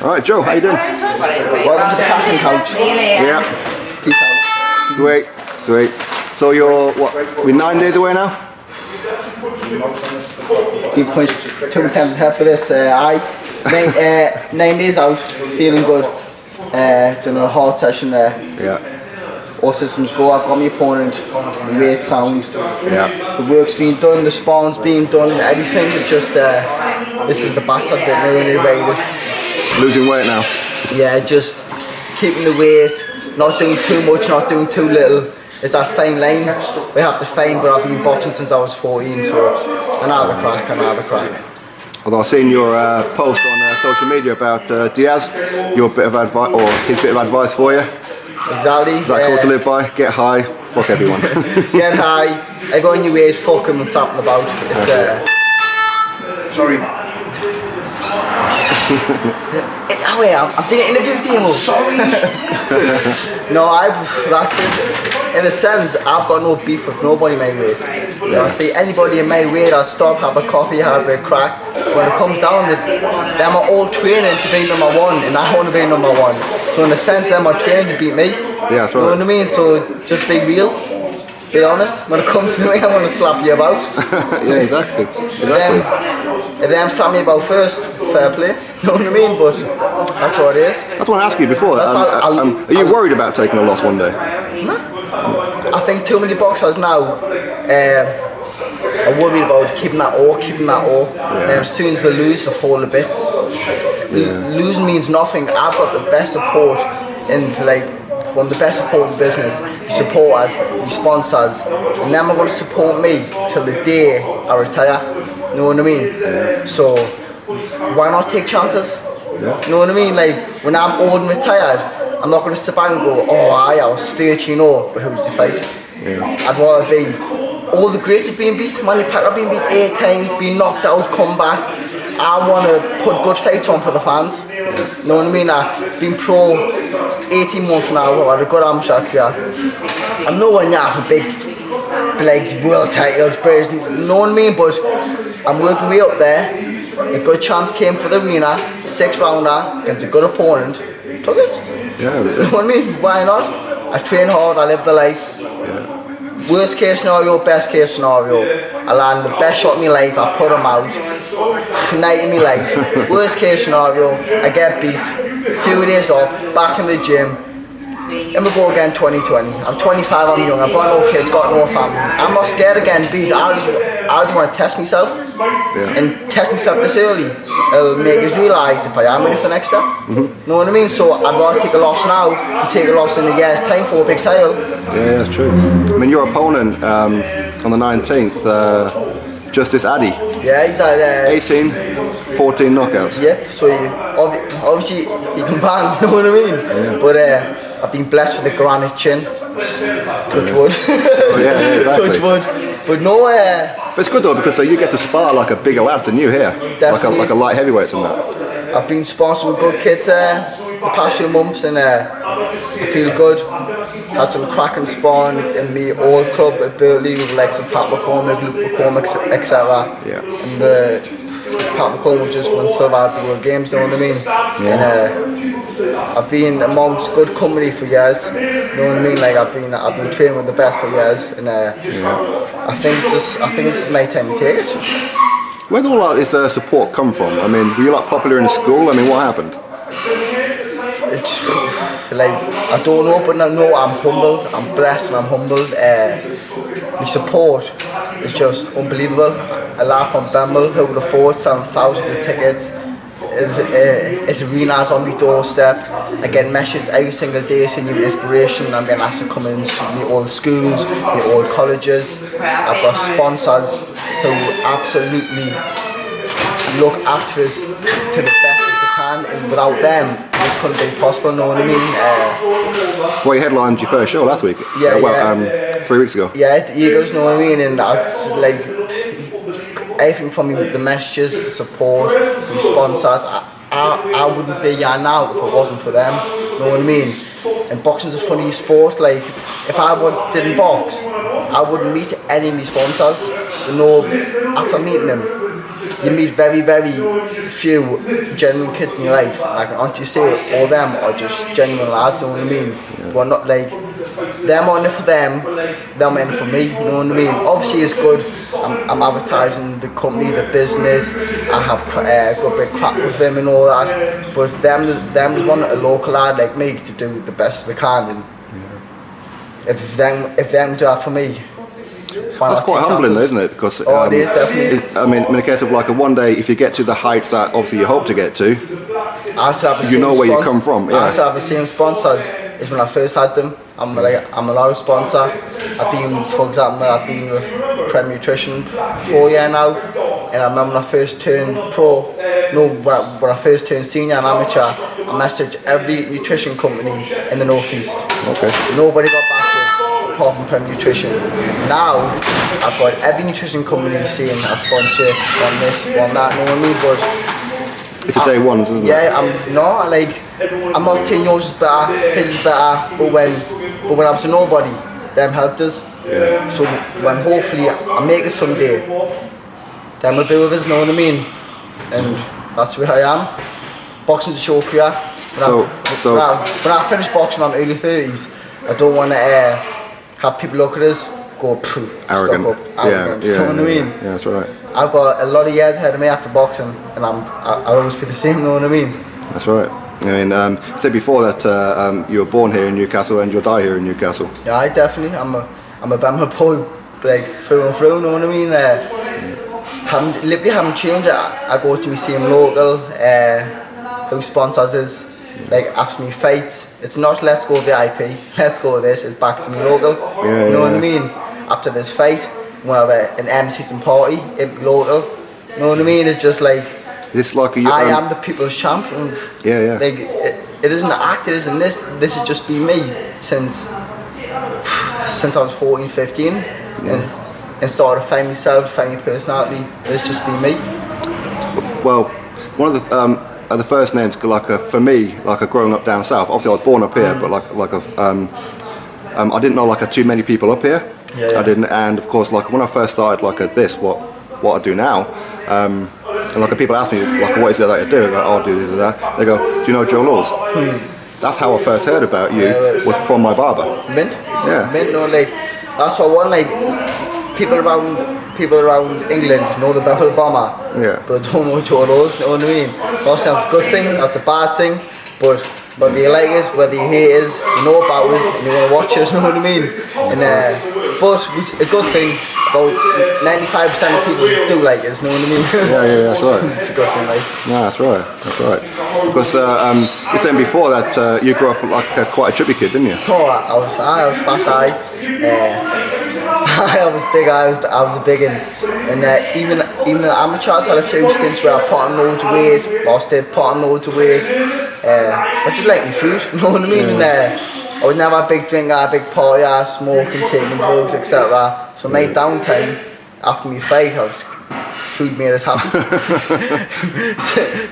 Alright, Joe, how you doing? Welcome to the casting couch. Yeah. Peace out. Sweet. So you're, what, we're 9 days away now? Deep punch, 2 attempts ahead for this. 9 days out, feeling good. Doing a hard session there. Yeah. All systems go. I've got my opponent, the weight sound. Yeah. The work's being done, the sparring's being done, everything. It's just, this is the bastard bit now anyway. Losing weight now? Yeah, just keeping the weight, not doing too much, not doing too little. It's that fine line. We have to find, but I've been boxing since I was 14, so another crack. Although I've seen your post on social media about Diaz, your bit of advice, or his bit of advice for you. Exactly. Is that cool to live by? Get high, fuck everyone. Get high, everyone you weight, fuck them and something about. It's, sorry. I'm doing an interview deal. Sorry. No, that's it. In a sense, I've got no beef with nobody in my weight. If I see anybody in my weight, I'll stop, have a coffee, have a crack. When it comes down to them are all training to be number one, and I want to be number one. So in a sense, them are training to beat me. Yeah, that's right. You know what I mean? So just be real. Be honest. When it comes to me, I want to slap you about. Yeah, exactly. If them slap me about first, fair play. You know what I mean? But that's what it is. That's what I asked you before. Are you worried about taking a loss one day? No. I think too many boxers now are worried about keeping that all. And as soon as they lose, they fall a bit. Losing means nothing. I've got the best support one of the best support in business. Supporters, sponsors, and them are going to support me till the day I retire. You know what I mean? So why not take chances? You know what I mean? Like when I'm old and retired, I'm not going to sit back and go, oh I was 13 but who did you fight? I'd rather be, all the greats have been beat. Manny Pacquiao been beat 8 times, been knocked out, come back. I want to put good fights on for the fans. You know what I mean? I've been pro 18 months now, I've had a good amateur career. I'm nowhere near for big world titles, you know what I mean? But I'm working way up there. A good chance came for the arena, 6th rounder against a good opponent. Took it. Yeah. You know what I mean? Why not? I train hard, I live the life. Worst case scenario, best case scenario. I land the best shot in my life, I put him out. Night in my life. Worst case scenario, I get beat. Few days off, back in the gym. And we go again 2020. I'm 25, I'm young, I've got no kids, got no family. I'm not scared again, beat. I just want to test myself. And test myself this early. It'll make us realise if I am ready for the next step. You know what I mean? So I'd rather take a loss now and take a loss in a year's time for a big title. Yeah, that's true. I mean, your opponent on the 19th, Justice Addy. Yeah, he's at 18, 14 knockouts. Yep, so obviously you can bang, you know what I mean? Yeah. But I've been blessed with a granite chin. Touch wood. Oh, yeah, exactly. Touch wood. But no, but it's good though because you get to spar like a bigger lad than you here. Like a light heavyweights and that. I've been sponsored with good kids the past few months and I feel good. Had some cracking sparring in the old club at Burley with like some Pat McCormick, Luke McCormick, etc. Yeah. And Pat McCormick just won silver at the World Games, you know what I mean? Yeah. And I've been amongst good company for years. You know what I mean? Like I've been training with the best for years, and I think this is my time to take it. Where did all this support come from? I mean, were you like popular in school? I mean, what happened? It's like I don't know, but I know I'm humbled. I'm blessed and I'm humbled. The support is just unbelievable. A laugh from Bemble, who would have thought, selling thousands of tickets. It's arenas on my doorstep. I get messages every single day saying you inspiration. I'm getting asked to come in the old schools, the old colleges. I've got sponsors who absolutely look after us to the best as they can, and without them, this couldn't be possible. You know what I mean? Well, you headlined your first show last week. Yeah, 3 weeks ago. Yeah, the Eagles. You know what I mean? And everything from the messages, the support, the sponsors. I wouldn't be here now if it wasn't for them. You know what I mean? And boxing's a funny sport. Like if I didn't box, I wouldn't meet any of my sponsors. You know, after meeting them, you meet very, very few genuine kids in your life. Like, aren't you say all them are just genuine lads, you know what I mean? But not like, them on it for them in it for me, you know what I mean? Obviously it's good, I'm advertising the company, the business, I have got a bit crap with them and all that, but them just want a local lad like me to do the best they can, and if them do that for me, that's quite humbling, isn't it? Because it is definitely. I mean, in the case of like a one day, if you get to the heights that obviously you hope to get to, you know where you come from. Yeah. I still have the same sponsors as when I first had them. I'm a loyal sponsor. I've been with Prem Nutrition for 4 years now, and I remember when I first turned pro. No, when I first turned senior and amateur, I messaged every nutrition company in the northeast. Okay. Nobody got back to us apart from Prem Nutrition. Now I've got every nutrition company saying I sponsor on this, on that, you know what I mean? But it's a day one, isn't it? Yeah, I'm not saying yours is better, his is better, but when I was a nobody, them helped us. Yeah. So when hopefully I make it someday, them will be with us, you know what I mean? And that's where I am. Boxing's a short career. When I finish boxing, I'm early 30s. I don't want to have people look at us, go arrogant. Stuck up, arrogant. You know what I mean? Yeah, that's right. I've got a lot of years ahead of me after boxing, and I'll always be the same. You know what I mean? That's right. I mean, you said before that you were born here in Newcastle and you'll die here in Newcastle. Yeah, I definitely. I'm a Bama boy, like through and through. You know what I mean? Haven't changed. I go to my same local who sponsors us. Like after me fights, it's not let's go VIP, let's go this. It's back to me local. Yeah, you know what I mean? After this fight, we'll have an end season party in local. You know what I mean? It's just like. It's like I am the people's champion. Yeah. Like it isn't an act, it isn't this. This has just been me since I was 14, 15, and started to find myself, find my personality. It's just been me. Well, one of the first names, for me, growing up down south. Obviously, I was born up here, but I didn't know too many people up here. Yeah. I didn't, and of course, when I first started what I do now. And people ask me what is it that I do? I go, oh, I do that. They go, do you know Joe Laws? That's how I first heard about you, was from my barber. Mint? Yeah. Mint, no, that's what I want, people around England know the Bethel Bomber, but don't know Joe Laws, you know what I mean? That sounds a good thing, that's a bad thing, but whether you like us, whether you hate us, you know about us, and you want to watch us, you know what I mean? And but a good thing, about 95% of people do like us, you know what I mean? Yeah, that's right. It's a good thing, like. No, that's right. Because you were saying before that you grew up quite a chubby kid, didn't you? Oh, I was fat, I was big, I was a big one. And even the amateurs had a few stints where I put on loads of weight, lost it, put on loads of weight. I just like my food, you know what I mean? And, I was never a big drinker, a big partier, smoking, taking drugs, etc. So my downtime after my fight, food made us happy.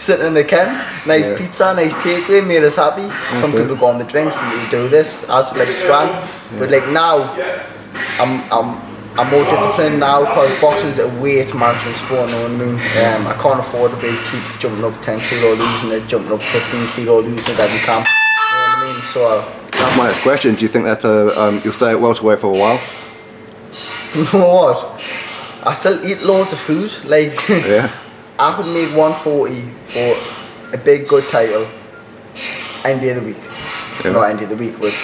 Sitting in the ken, nice pizza, nice takeaway, made us happy. Some people go on the drinks, some people do this. I was scran. But now, I'm more disciplined now because boxing is a weight management sport, you know what I mean? I can't afford to keep jumping up 10 kilo, losing it, jumping up 15 kilo, losing it every camp. You know what I mean? So that's my next question. Do you think that you'll stay at welterweight for a while? You know what? I still eat loads of food. I could make 140 for a big good title any day of the week. Not any day of the week. With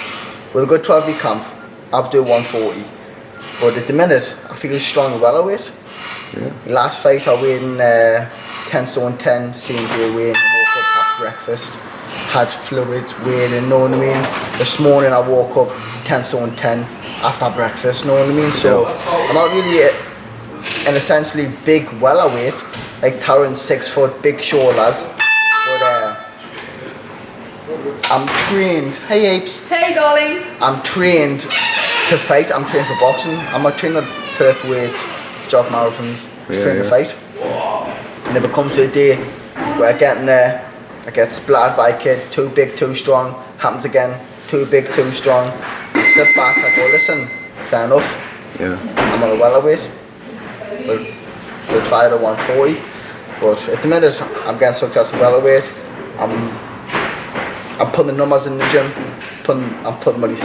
a good 12-week camp, I'll do 140. But at the minute, I feel strong and welterweight. Last fight I weighed in 10 stone 10, same day weight. Woke up, had breakfast, had fluids, weighed in, know what I mean? This morning I woke up 10 stone 10 after breakfast, know what I mean? So I'm not really an essentially big welterweight, like towering 6 foot, big shoulders. But I'm trained. Hey apes. Hey darling. I'm trained to fight. I'm trained for boxing. I'm not trained for lift weights, jog marathons, trained to fight. And if it comes to a day where I get in there, I get splattered by a kid, too big, too strong, happens again, too big, too strong. I sit back, I go, listen, fair enough. I'm on a welterweight. We'll try it at 140. But at the minute, I'm getting success in welterweight. I'm putting the numbers in the gym. I'm putting what he's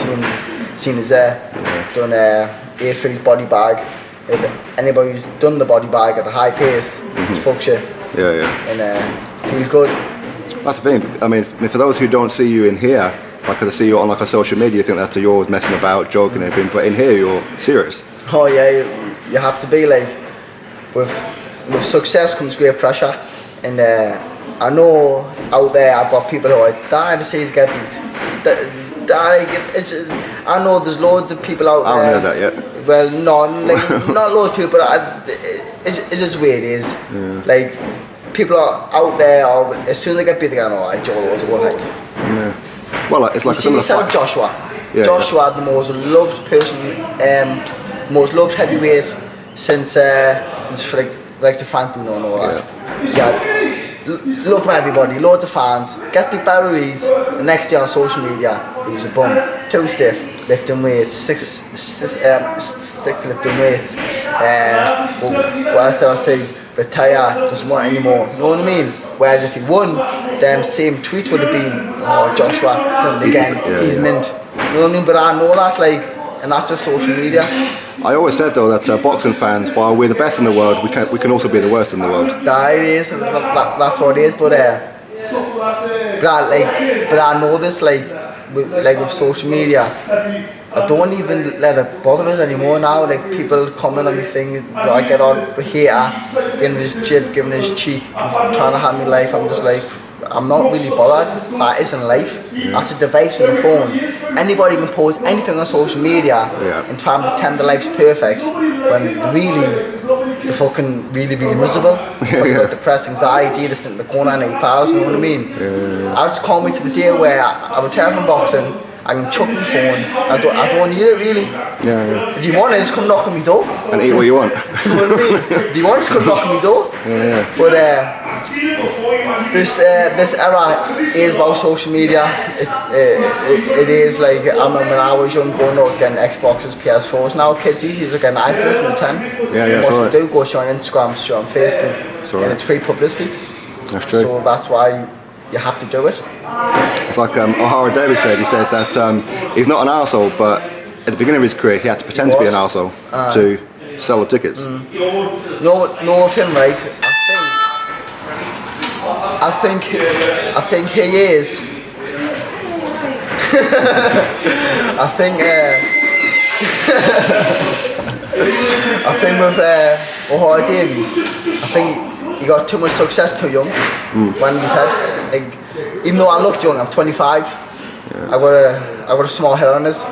seen is there. Done 8 freeze body bag. If anybody who's done the body bag at a high pace, it fucks you. And feels good. That's the thing. I mean, for those who don't see you in here, like they see you on like a social media, you think that you're always messing about, joking and everything. But in here, you're serious. Oh yeah, you have to be like. With success comes great pressure, and I know out there I've got people who are dying to see us get beat. I know there's loads of people out there. I haven't heard that yet. Well, no, like not loads of people, but it's just the way it is. Like people are out there, or as soon as they get beat, they go, "Oh, Joe was a one." Well, it's like you see yourself, Joshua. Joshua, the most loved person, most loved heavyweight since like the Frank Bruno and all that. Loved by everybody, loads of fans. Gets beat by Ruiz. The next day on social media, he was a bum, too stiff, lifting weights, six lifting weights. What else did I say? Retire, doesn't want anymore. You know what I mean? Whereas if he won, them same tweets would have been, "Oh, Joshua done it again. He's mint." You know what I mean? But I know that's like, and that's just social media. I always said though that boxing fans, while we're the best in the world, we can also be the worst in the world. That it is. That's what it is. But I know this with social media. I don't even let it bother us anymore now. Like people coming on me thing, I get on hater, giving his jib, giving his cheek, trying to hand me life. I'm just like, I'm not really bothered. That isn't life. That's a device on the phone. Anybody can post anything on social media and try and pretend their life's perfect when really they're fucking really miserable. Got depressed, anxiety, just in the corner and 8 pounds. You know what I mean? I just can't wait to the day where I retire from boxing. I can chuck my phone. I don't need it really. If you want it, just come knock on my door. And eat what you want. You know what I mean? If you want, just come knock on my door. But this era is about social media. It is like, I remember when I was young, going out getting Xboxes, PS4s. Now kids these days are getting iPhones from the 10. What to do? Go show on Instagram, show on Facebook, and it's free publicity. That's true. So that's why you have to do it. It's like O'Hara Davis said. He said that he's not an arsehole, but at the beginning of his career, he had to pretend to be an arsehole to sell the tickets. No, of him, right? I think he is. I think with O'Hara Davies, I think he got too much success too young when he was head. Like, even though I looked young, I'm 25. I got a small head on this.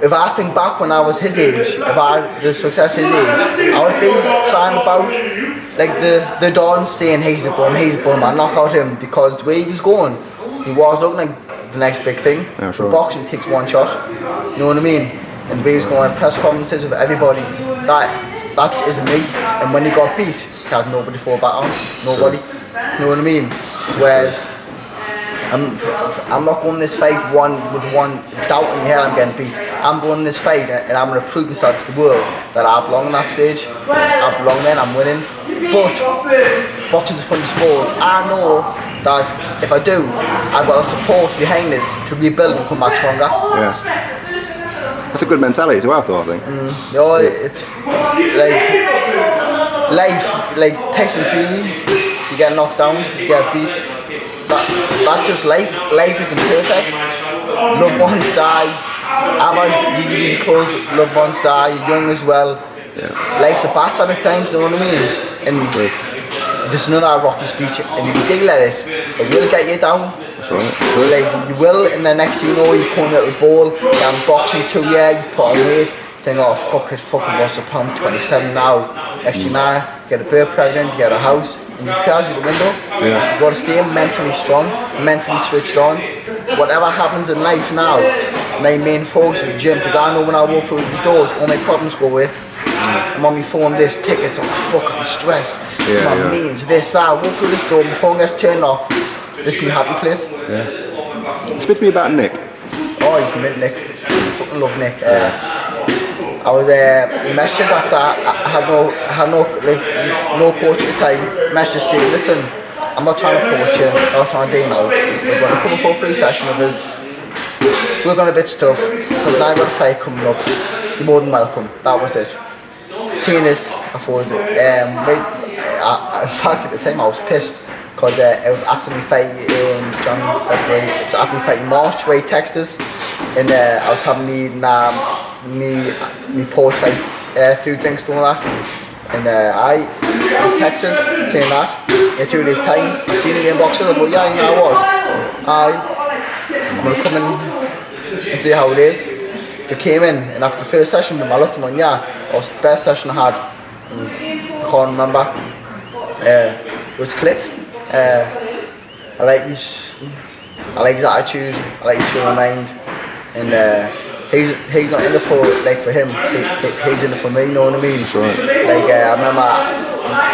If I think back when I was his age, if I had the success his age, I would be fine about like the Don saying he's a bum, I knock out him, because the way he was going, he was looking like the next big thing. Boxing takes one shot, you know what I mean? And the way he was going on press conferences with everybody, that isn't me. And when he got beat, he had nobody to fall back on, nobody. You know what I mean? Whereas I'm not going this fight with one doubt in my head I'm getting beat. I'm going this fight and I'm going to prove myself to the world that I belong on that stage. I belong there and I'm winning. But boxing's a fun sport. I know that if I do, I've got the support behind this to rebuild and come back stronger. That's a good mentality to have though, I think. Life takes some fury. You get knocked down, you get beat. That's just life. Life isn't perfect. Loved ones die. I've had really close loved ones die. You're young as well. Life's a bastard at times, you know what I mean? And there's another rocky speech, and if you dig at it will get you down. That's right. Like, you will, and then next thing you know, you come out with a ball, you're boxing 2 years, you put on weight, think, oh fuck it, what's the problem, 27 now. Next thing you know, get a bird pregnant, you get a house, and you crash out the window. You've got to stay mentally strong, mentally switched on. Whatever happens in life now, my main focus is the gym, because I know when I walk through these doors, all my problems go away. I'm on my phone, this, tickets, oh fuck, I'm stressed. My meetings, this, that. I walk through this door, my phone gets turned off. This is my happy place. Speak to me about Nick. Oh, he's mint, Nick. I fucking love Nick. I was in messages after I had no coach at the time. Messages saying, listen, I'm not trying to coach you, I'm not trying to deal out. We're going to come for a free session with us. We're going a bit tough because now I've got a fight coming up. You're more than welcome. That was it. Seeing this, I thought in fact at the time I was pissed because it was after my fight in January, February. It was after my fight in March where he texted us, and I was having me post-fight food drinks and all that, and he texted us saying that in a few days time I seen the inboxes. I thought, yeah, you know what, I'm gonna come in and see how it is. They came in, and after the first session with him, I looked at him and yeah, it was the best session I had. I can't remember. It was clicked. I like his attitude, I like his showing mind, and he's not in it for him. He's in it for me. You know what I mean? That's right. Like I remember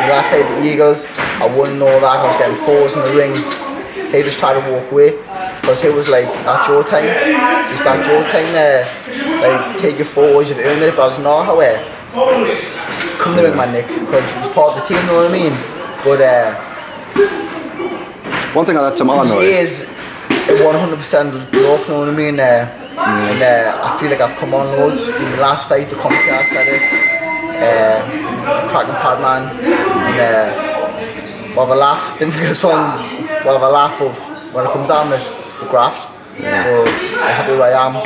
the last fight at the Eagles, I won all that. I was getting fours in the ring. He just tried to walk away because he was like, "That's your time. Just that's your time. Like take your fours, you've earned it." But I was not aware. Come to ring, man, Nick, because he's part of the team. You know what I mean? But one thing I let Tamar know he is 100% local, you know what I mean? And I feel like I've come on loads. In the last fight, the commentary I said it. He's a cracking pad man. And we'll have a laugh. Didn't get us wrong. We'll have a laugh of when it comes down with the graft. So I'm happy where I am,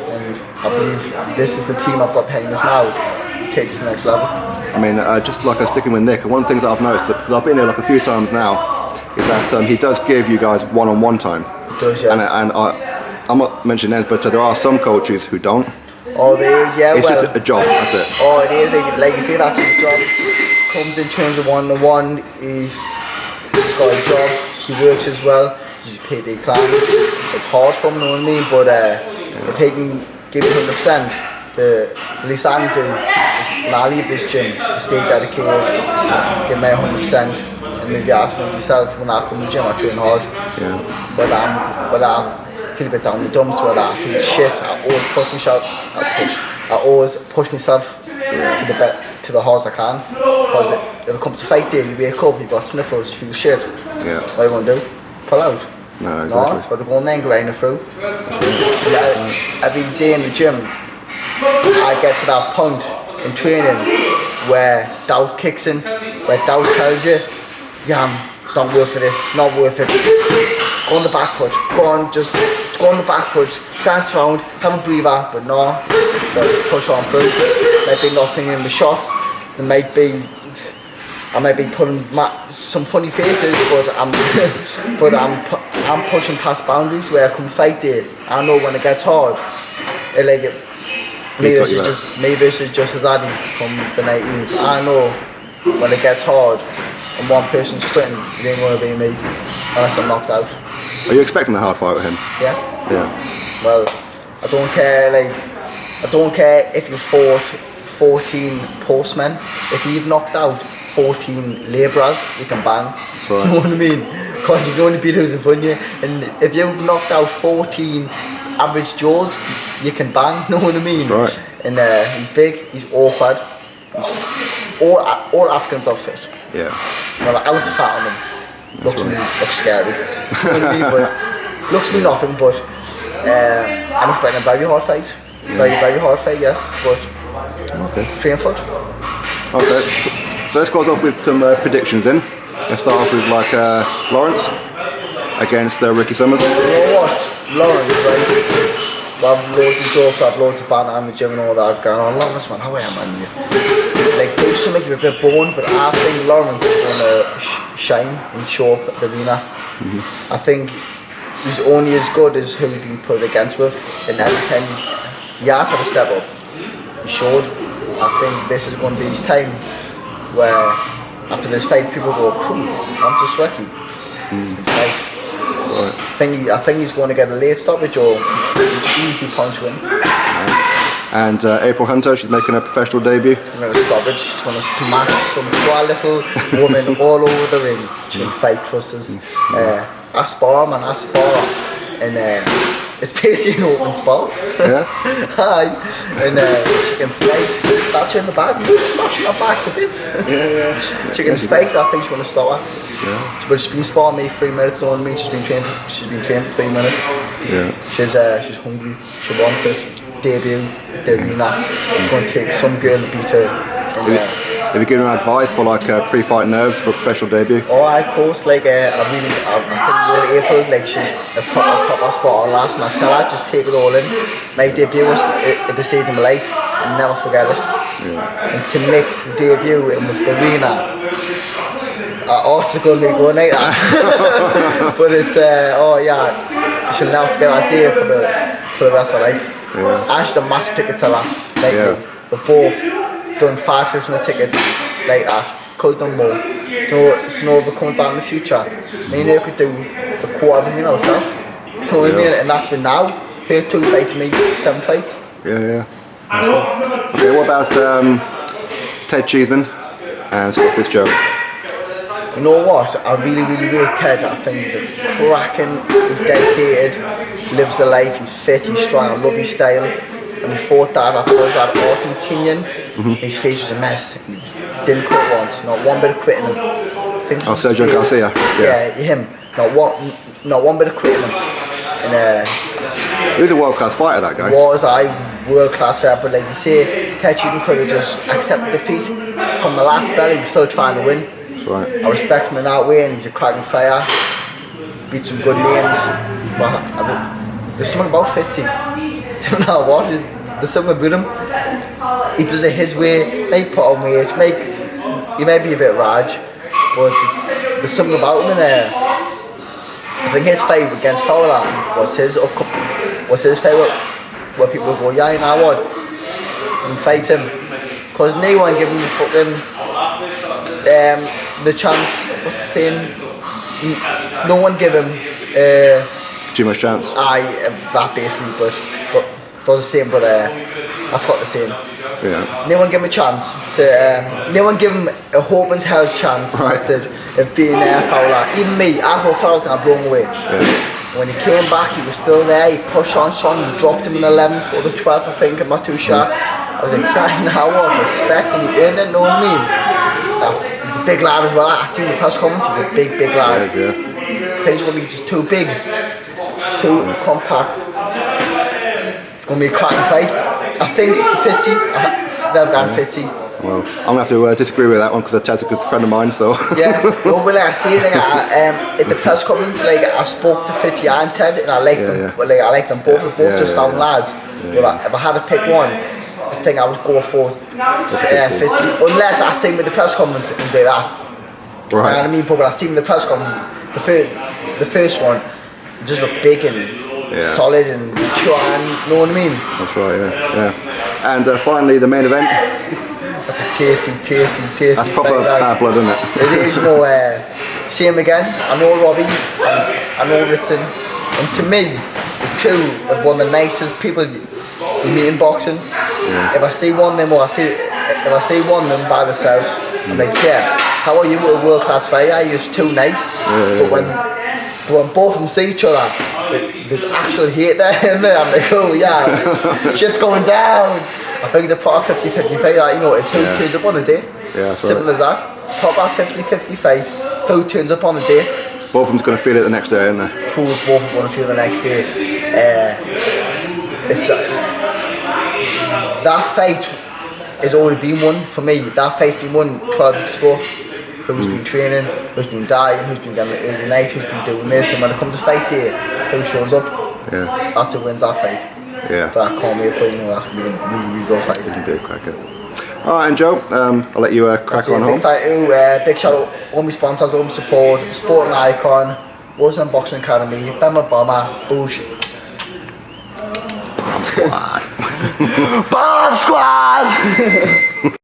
and I believe this is the team I've got behind us now to take to the next level. I mean, just like sticking with Nick, one of the things that I've noticed, because I've been here like a few times now, is that he does give you guys one-on-one time. He does, yes. And I'm not mentioning names, but there are some coaches who don't. Oh, there is, yeah. It's just a job, that's it. Oh, it is. Like you say, that's his job. Comes in, trains a one-on-one. He's got a job. He works as well. He's paid the client. It's hard for him, you know what I mean? But if he can give you 100%, the least I can do is when I leave this gym, stay dedicated, give me 100%, and maybe asking myself when I come to the gym, I train hard. Yeah. But I feel a bit down the dumps, whether I feel shit, I always push myself. I always push myself to the hardest I can. Because if it comes to fight day, you wake up, you've got sniffles, you feel shit. Yeah. What are you going to do? Pull out? No, exactly. No, got to go in there and grind it through. Every day in the gym, I get to that point in training where doubt kicks in, where doubt tells you, yeah, it's not worth it, it's not worth it. Go on the back foot, go on the back foot, dance around, have a breather, but no, just push on through. There might be nothing in the shots, there might be, I might be putting some funny faces, but I'm pushing past boundaries where I come fight day. I know when it gets hard, maybe this is just as Addy from the 19th. I know when it gets hard and one person's quitting, it ain't gonna be me unless I'm knocked out. Are you expecting a hard fight with him? Yeah? Yeah. Well, I don't care if you fought 14 postmen. If you've knocked out 14 labourers, you can bang. Right. You know what I mean? Because you can only beat who's in front of you. And if you've knocked out 14 average Joes, you can bang. You know what I mean? That's right. And he's big, he's awkward. All Africans are fit. Yeah. Well, an ounce of fat on them looks scary. You know what I mean? But looks me nothing, but I'm expecting a very hard fight. Very hard fight, yes. But Okay. 3 and foot. Okay. So let's go off with some predictions then. Let's start off with Lawrence against Ricky Summers. You know what? Lawrence, right? I have loads of jokes, I have loads of banter in the gym and all that. I've gone, Lawrence, man, how am I? Like, do something you're a bit boring, but I think Lawrence is going to shine and show up at the arena. I think he's only as good as who he's been put against with, and every time he has had a step up. He showed. I think this is going to be his time where after this fight people go, I'm just Ricky. Right. I think he's going to get a late stoppage or easy punch win. And April Hunter, she's making her professional debut. Going to stoppage. She's going to smash some poor little woman all over the ring. She can fight, trust us. I spar, man, and It's basically an open spot. Yeah. Aye. And she can fight. That's in the back. Smashing her back to bits. Yeah. She can fight. I think she's going to stop her. Yeah. But she's been sparring me 3 minutes on me. She's been trained for 3 minutes. Yeah. She's hungry. She wants it. Debut at the arena. It's going to take some girl to beat her. And, Have you given her advice for like pre-fight nerves for a professional debut? oh, of course, like I think really April, like she's a proper spot on last, and I tell her just take it all in. My debut was at the Stadium of Light, and never forget it. Yeah. And to mix the debut in with the arena, also going to be going like that. But it's oh yeah, she'll never forget that day for the rest of her life. Yeah. And she's a massive ticket seller. Like Yeah. we've both done 500-600 tickets like that. Could have done more. So if we're coming back in the future, me and her could do a quarter of ourselves. You know what I mean? And that's been now. Her 2 fights, me 7 fights. Yeah. Okay, what about Ted Cheeseman and Scott Fitzgerald? You know what? I really rate Ted. I think he's a cracking, he's dedicated, lives a life, he's fit, he's strong, I love his style. And he fought that, I thought he was that Argentinian. His face was a mess. He didn't quit once, not one bit of quitting him. Sergio Garcia. Yeah, him. Not one bit of quitting him. And He was a world-class fighter, that guy. was world-class fighter, but like you say, Ted Cheeseman could have just accepted defeat from the last bell. He was still trying to win. That's right. I respect him in that way, and he's a cracking fighter. Beat some good names. But there's something about Fitzy. Don't know what. There's something about him. He does it his way. Make put on weight. He may be a bit raj, but there's something about him in there. I think his fight against Fowler was his fight where people go, yeah, you know what, and fight him, because no one gave him the fucking the chance. What's the saying? No one gave him Too much chance. that basically, but does the same. But I forgot the saying. Yeah. No one gave him a chance to. No one gave him a hope and hell's chance. Right. That's it. Of being Fowler. Even me, I thought Fowler was gonna blow him away. Yeah. When he came back, he was still there. He pushed on strong. He dropped him in the 11th or the 12th, I think. I'm not too sure. I was like, yeah, now what? Respect, and he earned it. Know what I mean? He's a big lad as well. I seen the press comments. He's a big lad. Yeah. I think he's gonna be just too big, too compact. It's gonna be a cracking fight. I think Fitzy. They've gone Fitzy. Well, I'm gonna have to disagree with that one because Ted's a good friend of mine. So. Yeah. No, well, I see it. At the press conference, like I spoke to Fitzy and Ted, and I liked them. Yeah. Well, like I like them both. They both just sound lads. But if I had to pick one, I think I would go for Fitzy. Unless I see him at the press conference and say that. Right. You know what I mean? But when I see him at the press conference, the first one, he just looked big and solid and mature, and you know what I mean? That's right. Yeah. And finally, the main event. That's a tasty. That's proper bad blood, isn't it? It is, you know, see him again. I know Robbie, I know Ritson, and to me, the two are one of the nicest people you meet in boxing. Yeah. If I see one of them, or if I see one of them by themselves, I'm like, yeah, how are you with a world-class fighter? You're just too nice. But when both of them see each other, there's actual hate there in there. I'm like, oh yeah, shit's going down. I think the proper 50-50 fight, you know, it's who turns up on the day. Yeah, simple as that. Proper 50-50 fight, who turns up on the day. Both of them's going to feel it the next day, aren't they? Both going to feel the next day. It's that fight has already been won for me. That fight's been won 12 weeks ago. Who's been training, who's been dying, who's been getting it early night, who's been doing this, and when it comes to fight day, who shows up, that's who wins that fight. Yeah. But I can't wait for you know, that's going to be a really good fight. It'll be a cracker. Alright, and Joe, I'll let you crack on home. Big shout out, all my sponsors, all my support, Sporting Icon, Wilson Boxing Academy, Bama Bomber, Bush. Bomb Squad. Bomb Squad!